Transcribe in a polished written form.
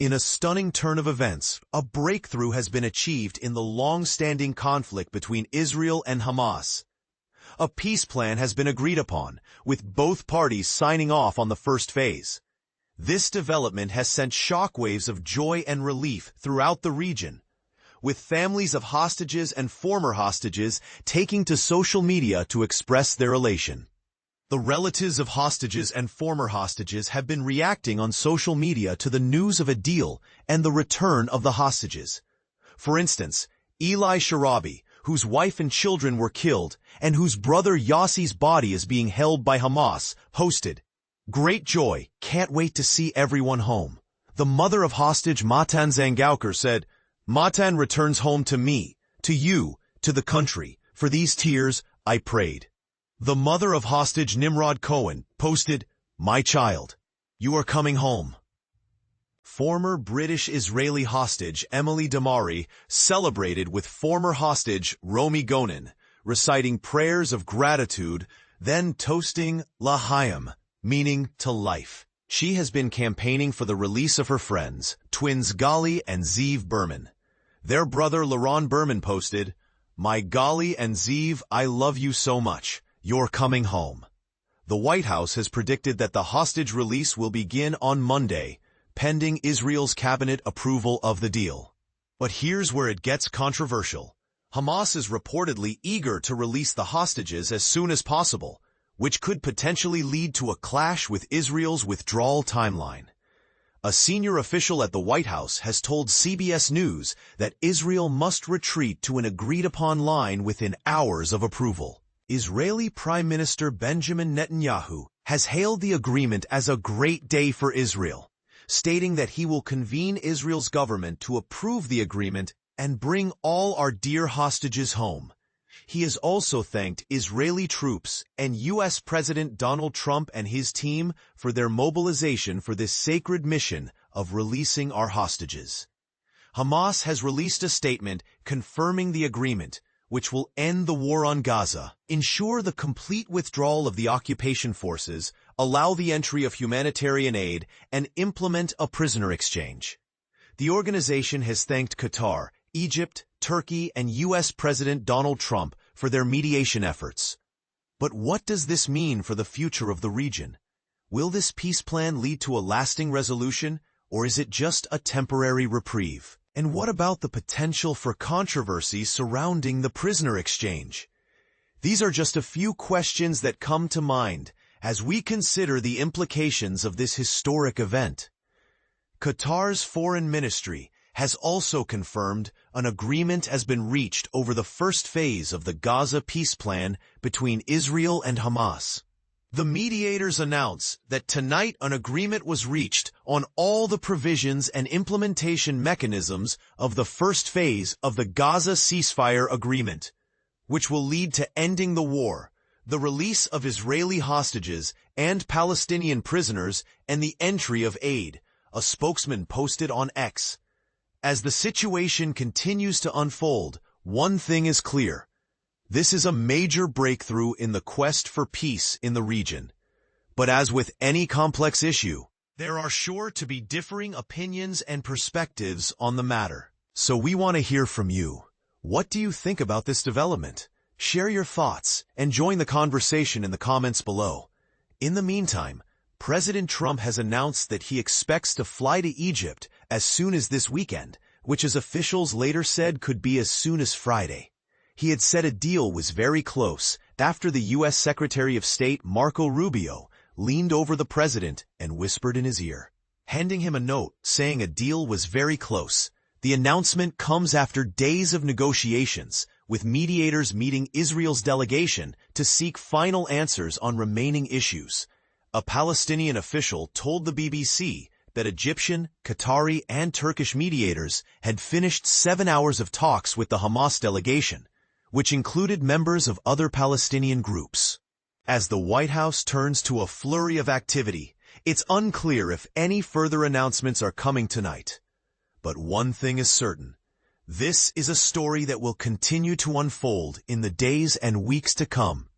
In a stunning turn of events, a breakthrough has been achieved in the long-standing conflict between Israel and Hamas. A peace plan has been agreed upon, with both parties signing off on the first phase. This development has sent shockwaves of joy and relief throughout the region, with families of hostages and former hostages taking to social media to express their elation. The relatives of hostages and former hostages have been reacting on social media to the news of a deal and the return of the hostages. For instance, Eli Sharabi, whose wife and children were killed and whose brother Yassi's body is being held by Hamas, posted, "Great joy, can't wait to see everyone home." The mother of hostage Matan Zangaukar said, "Matan returns home to me, to you, to the country. For these tears, I prayed." The mother of hostage Nimrod Cohen posted, "My child, you are coming home." Former British-Israeli hostage Emily Damari celebrated with former hostage Romy Gonen, reciting prayers of gratitude, then toasting L'Chaim, meaning to life. She has been campaigning for the release of her friends, twins Gali and Ziv Berman. Their brother Laron Berman posted, "My Gali and Ziv, I love you so much. You're coming home." The White House has predicted that the hostage release will begin on Monday, pending Israel's cabinet approval of the deal. But here's where it gets controversial. Hamas is reportedly eager to release the hostages as soon as possible, which could potentially lead to a clash with Israel's withdrawal timeline. A senior official at the White House has told CBS News that Israel must retreat to an agreed-upon line within hours of approval. Israeli Prime Minister Benjamin Netanyahu has hailed the agreement as a great day for Israel, stating that he will convene Israel's government to approve the agreement and bring all our dear hostages home. He has also thanked Israeli troops and U.S. President Donald Trump and his team for their mobilization for this sacred mission of releasing our hostages. Hamas has released a statement confirming the agreement, which will end the war on Gaza, ensure the complete withdrawal of the occupation forces, allow the entry of humanitarian aid, and implement a prisoner exchange. The organization has thanked Qatar, Egypt, Turkey, and U.S. President Donald Trump for their mediation efforts. But what does this mean for the future of the region? Will this peace plan lead to a lasting resolution, or is it just a temporary reprieve? And what about the potential for controversy surrounding the prisoner exchange? These are just a few questions that come to mind as we consider the implications of this historic event. Qatar's foreign ministry has also confirmed an agreement has been reached over the first phase of the Gaza peace plan between Israel and Hamas. The mediators announce that tonight an agreement was reached on all the provisions and implementation mechanisms of the first phase of the Gaza ceasefire agreement, which will lead to ending the war, the release of Israeli hostages and Palestinian prisoners, and the entry of aid, a spokesman posted on X. As the situation continues to unfold, one thing is clear. This is a major breakthrough in the quest for peace in the region. But as with any complex issue, there are sure to be differing opinions and perspectives on the matter. So we want to hear from you. What do you think about this development? Share your thoughts and join the conversation in the comments below. In the meantime, President Trump has announced that he expects to fly to Egypt as soon as this weekend, which as officials later said could be as soon as Friday. He had said a deal was very close after the U.S. Secretary of State Marco Rubio leaned over the president and whispered in his ear, handing him a note saying a deal was very close. The announcement comes after days of negotiations, with mediators meeting Israel's delegation to seek final answers on remaining issues. A Palestinian official told the BBC that Egyptian, Qatari, and Turkish mediators had finished 7 hours of talks with the Hamas delegation, which included members of other Palestinian groups. As the White House turns to a flurry of activity, it's unclear if any further announcements are coming tonight. But one thing is certain. This is a story that will continue to unfold in the days and weeks to come.